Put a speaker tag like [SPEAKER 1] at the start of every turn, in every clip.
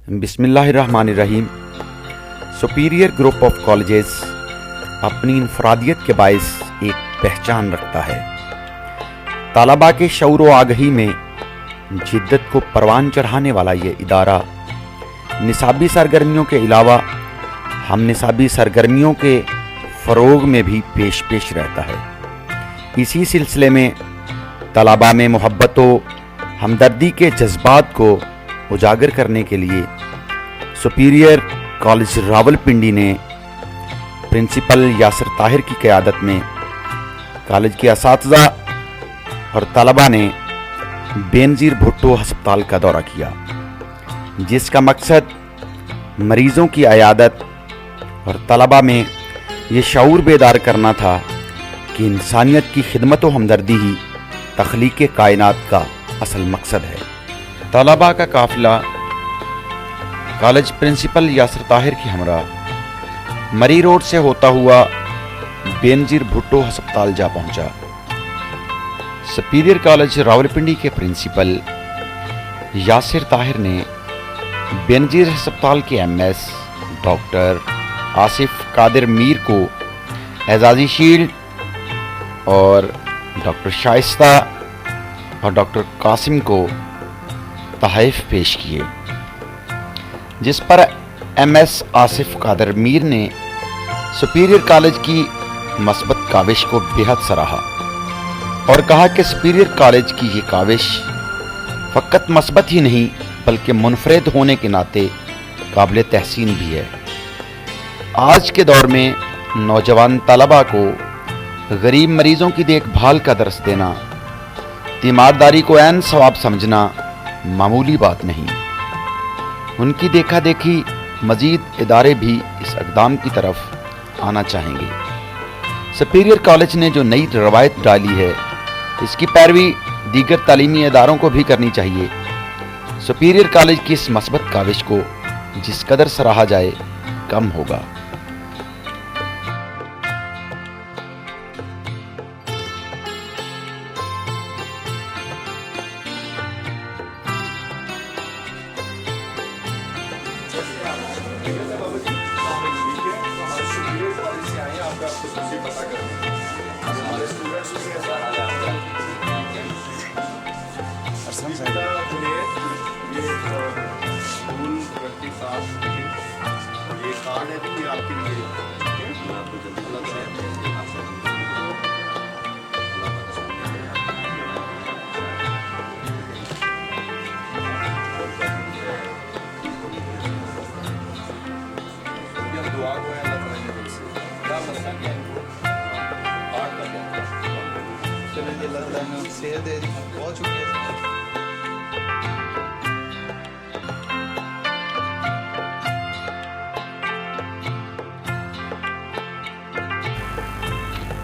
[SPEAKER 1] بسم اللہ الرحمن الرحیم۔ سپیریئر گروپ آف کالجز اپنی انفرادیت کے باعث ایک پہچان رکھتا ہے۔ طلباء کے شعور و آگہی میں جدت کو پروان چڑھانے والا یہ ادارہ نصابی سرگرمیوں کے علاوہ ہم نصابی سرگرمیوں کے فروغ میں بھی پیش رہتا ہے۔ اسی سلسلے میں طلباء میں محبت و ہمدردی کے جذبات کو اجاگر کرنے کے لیے سپیریئر کالج راولپنڈی نے پرنسپل یاسر طاہر کی قیادت میں کالج کے اساتذہ اور طلباء نے بے نظیر بھٹو ہسپتال کا دورہ کیا، جس کا مقصد مریضوں کی عیادت اور طلباء میں یہ شعور بیدار کرنا تھا کہ انسانیت کی خدمت و ہمدردی ہی تخلیق کائنات کا اصل مقصد ہے۔ طلباء کا قافلہ کالج پرنسپل یاسر طاہر کی ہمراہ مری روڈ سے ہوتا ہوا بے نظیر بھٹو ہسپتال جا پہنچا۔ سپیریئر کالج راولپنڈی کے پرنسپل یاسر طاہر نے بے نظیر ہسپتال کے ایم ایس ڈاکٹر آصف قادر میر کو اعزازی شیلڈ اور ڈاکٹر شائستہ اور ڈاکٹر قاسم کو تحائف پیش کیے، جس پر ایم ایس آصف قادر میر نے سپیریئر کالج کی مثبت کاوش کو بے حد سراہا اور کہا کہ سپیریئر کالج کی یہ کاوش فقط مثبت ہی نہیں بلکہ منفرد ہونے کے ناطے قابل تحسین بھی ہے۔ آج کے دور میں نوجوان طلباء کو غریب مریضوں کی دیکھ بھال کا درس دینا، تیمارداری کو عین ثواب سمجھنا معمولی بات نہیں۔ ان کی دیکھا دیکھی مزید ادارے بھی اس اقدام کی طرف آنا چاہیں گے۔ سپیریئر کالج نے جو نئی روایت ڈالی ہے، اس کی پیروی دیگر تعلیمی اداروں کو بھی کرنی چاہیے۔ سپیریئر کالج کی اس مثبت کاوش کو جس قدر سراہا جائے کم ہوگا۔
[SPEAKER 2] بہت شکریہ۔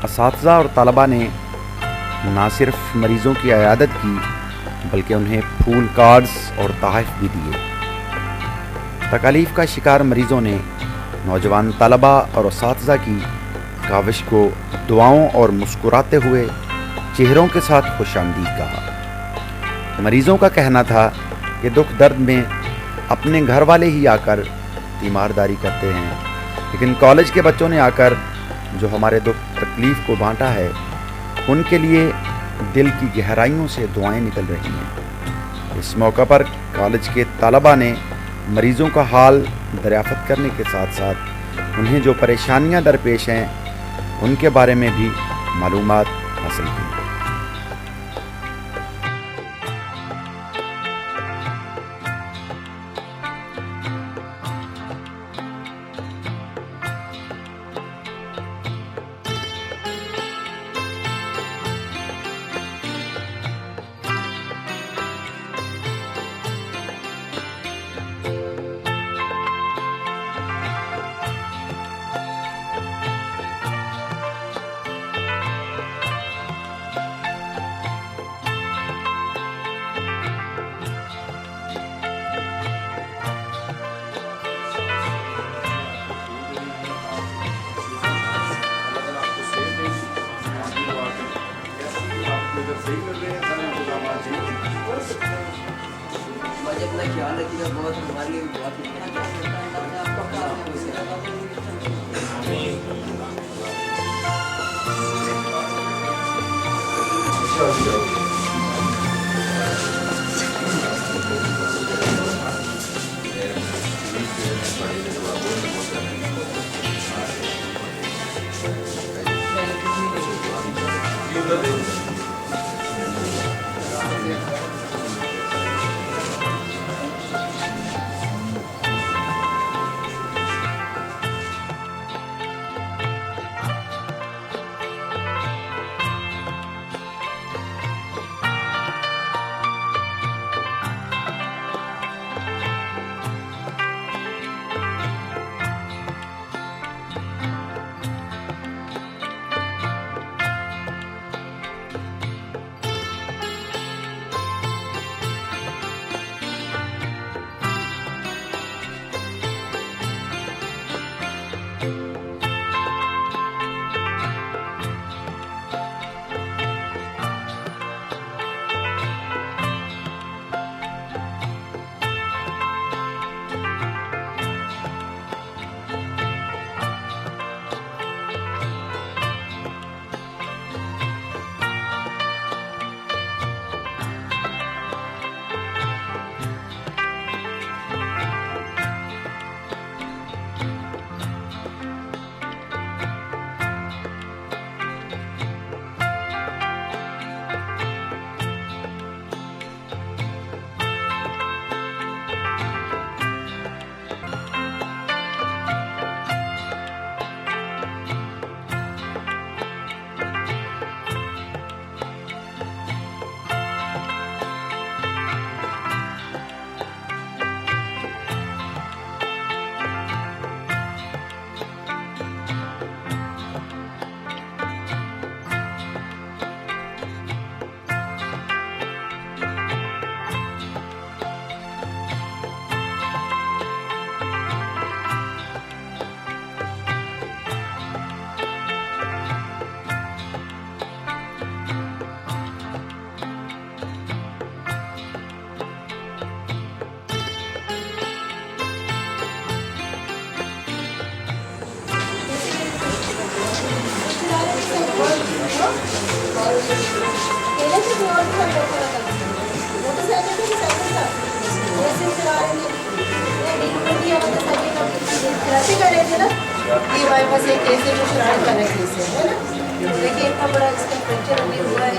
[SPEAKER 1] اساتذہ اور طلباء نے نہ صرف مریضوں کی عیادت کی بلکہ انہیں پھول کارڈز اور تحائف بھی دیے۔ تکالیف کا شکار مریضوں نے نوجوان طلباء اور اساتذہ کی کاوش کو دعاؤں اور مسکراتے ہوئے چہروں کے ساتھ خوش آمدید کہا۔ مریضوں کا کہنا تھا کہ دکھ درد میں اپنے گھر والے ہی آ کر تیمارداری کرتے ہیں، لیکن کالج کے بچوں نے آ کر جو ہمارے دکھ تکلیف کو بانٹا ہے، ان کے لیے دل کی گہرائیوں سے دعائیں نکل رہی ہیں۔ اس موقع پر کالج کے طلباء نے مریضوں کا حال دریافت کرنے کے ساتھ ساتھ انہیں جو پریشانیاں درپیش ہیں ان کے بارے میں بھی معلومات حاصل کی۔
[SPEAKER 2] زیادہ خیال رکھیے گا، بہت ہمارے لیے بہت یہ ہمارے پاس ایک کیس ہے جو شرارت والا کیس ہے نا. دیکھیے اتنا بڑا اس کا فریکچر ابھی ہوا ہے.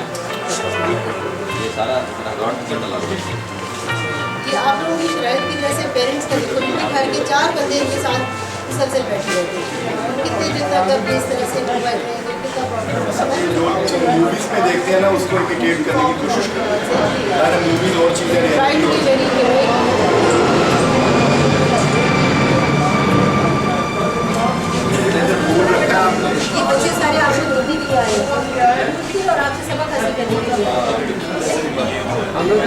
[SPEAKER 2] یہ آپ لوگوں کی شرائط کی وجہ سے پیرنٹس کا دیکھو گھر کے 4 بندے ان کے ساتھ مسلسل بیٹھے رہتے ہیں. کتنے جتنا کب اس طرح سے موبائل میں
[SPEAKER 3] موویز میں دیکھتے ہیں نا اس کو امیٹیٹ کرنے کی کوشش کرتے ہیں. موویز اور چیزیں
[SPEAKER 2] یہ بچے سارے آپ سے دودھی بھی آئے ہیں اور آپ سے سبق حاصل کرنے کے لیے ہم لوگ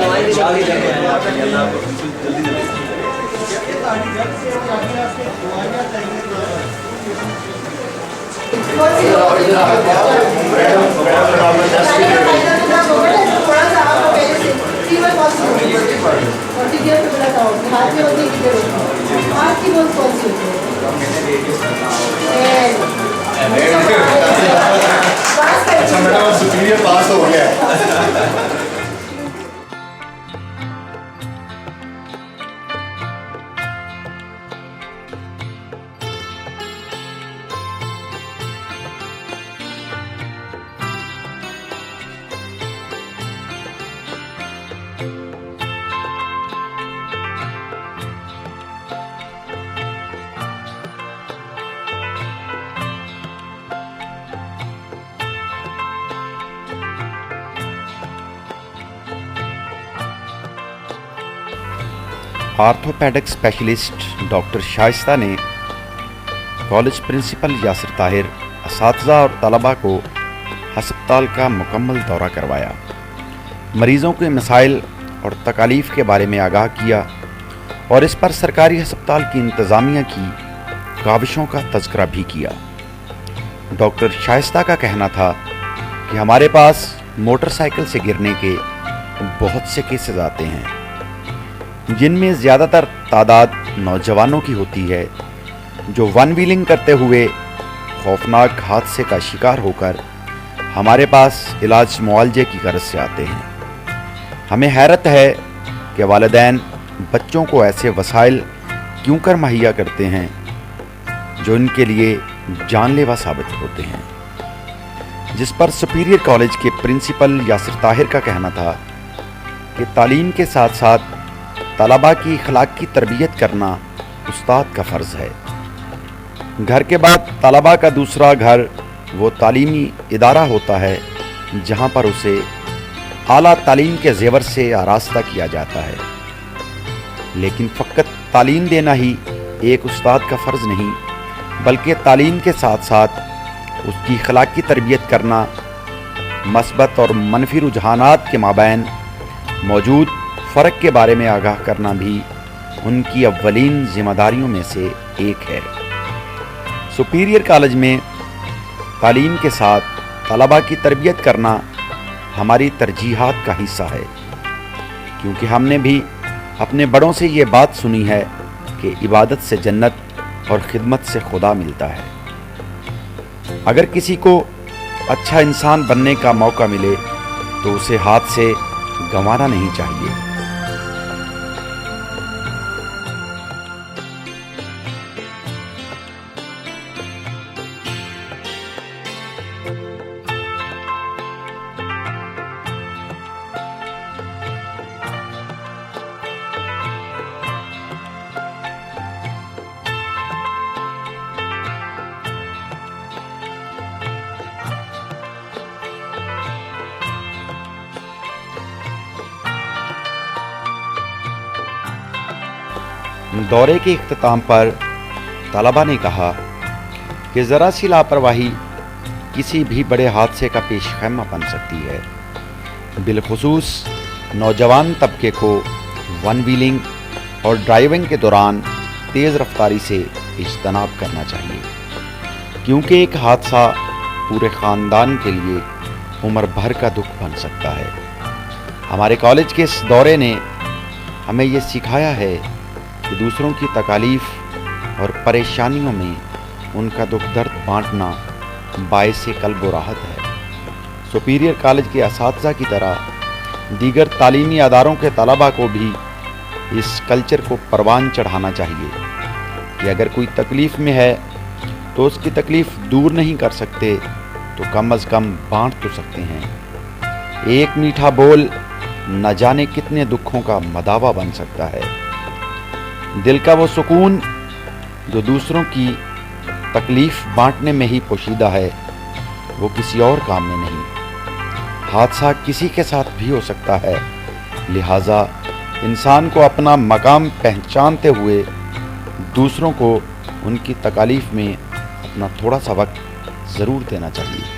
[SPEAKER 3] پاس ہو گیا.
[SPEAKER 1] آرتھوپیڈک اسپیشلسٹ ڈاکٹر شائستہ نے کالج پرنسپل یاسر طاہر، اساتذہ اور طلباء کو ہسپتال کا مکمل دورہ کروایا، مریضوں کے مسائل اور تکالیف کے بارے میں آگاہ کیا اور اس پر سرکاری ہسپتال کی انتظامیہ کی کاوشوں کا تذکرہ بھی کیا۔ ڈاکٹر شائستہ کا کہنا تھا کہ ہمارے پاس موٹر سائیکل سے گرنے کے بہت سے کیسز آتے ہیں، جن میں زیادہ تر تعداد نوجوانوں کی ہوتی ہے جو ون ویلنگ کرتے ہوئے خوفناک حادثے کا شکار ہو کر ہمارے پاس علاج معالجے کی غرض سے آتے ہیں۔ ہمیں حیرت ہے کہ والدین بچوں کو ایسے وسائل کیوں کر مہیا کرتے ہیں جو ان کے لیے جان لیوا ثابت ہوتے ہیں، جس پر سپیریئر کالج کے پرنسپل یاسر طاہر کا کہنا تھا کہ تعلیم کے ساتھ ساتھ طلباء کی اخلاق کی تربیت کرنا استاد کا فرض ہے۔ گھر کے بعد طلباء کا دوسرا گھر وہ تعلیمی ادارہ ہوتا ہے جہاں پر اسے اعلیٰ تعلیم کے زیور سے آراستہ کیا جاتا ہے، لیکن فقط تعلیم دینا ہی ایک استاد کا فرض نہیں، بلکہ تعلیم کے ساتھ ساتھ اس کی اخلاق کی تربیت کرنا، مثبت اور منفی رجحانات کے مابین موجود فرق کے بارے میں آگاہ کرنا بھی ان کی اولین ذمہ داریوں میں سے ایک ہے۔ سپیریئر کالج میں تعلیم کے ساتھ طلباء کی تربیت کرنا ہماری ترجیحات کا حصہ ہے، کیونکہ ہم نے بھی اپنے بڑوں سے یہ بات سنی ہے کہ عبادت سے جنت اور خدمت سے خدا ملتا ہے۔ اگر کسی کو اچھا انسان بننے کا موقع ملے تو اسے ہاتھ سے گنوانا نہیں چاہیے۔ دورے کے اختتام پر طلباء نے کہا کہ ذرا سی لاپرواہی کسی بھی بڑے حادثے کا پیش خیمہ بن سکتی ہے۔ بالخصوص نوجوان طبقے کو ون ویلنگ اور ڈرائیونگ کے دوران تیز رفتاری سے اجتناب کرنا چاہیے، کیونکہ ایک حادثہ پورے خاندان کے لیے عمر بھر کا دکھ بن سکتا ہے۔ ہمارے کالج کے اس دورے نے ہمیں یہ سکھایا ہے کہ دوسروں کی تکالیف اور پریشانیوں میں ان کا دکھ درد بانٹنا باعث قلب و راحت ہے۔ سپیریئر کالج کے اساتذہ کی طرح دیگر تعلیمی اداروں کے طلباء کو بھی اس کلچر کو پروان چڑھانا چاہیے کہ اگر کوئی تکلیف میں ہے تو اس کی تکلیف دور نہیں کر سکتے تو کم از کم بانٹ تو سکتے ہیں۔ ایک میٹھا بول نہ جانے کتنے دکھوں کا مداوا بن سکتا ہے۔ دل کا وہ سکون جو دوسروں کی تکلیف بانٹنے میں ہی پوشیدہ ہے وہ کسی اور کام میں نہیں۔ حادثہ کسی کے ساتھ بھی ہو سکتا ہے، لہٰذا انسان کو اپنا مقام پہچانتے ہوئے دوسروں کو ان کی تکالیف میں اپنا تھوڑا سا وقت ضرور دینا چاہیے۔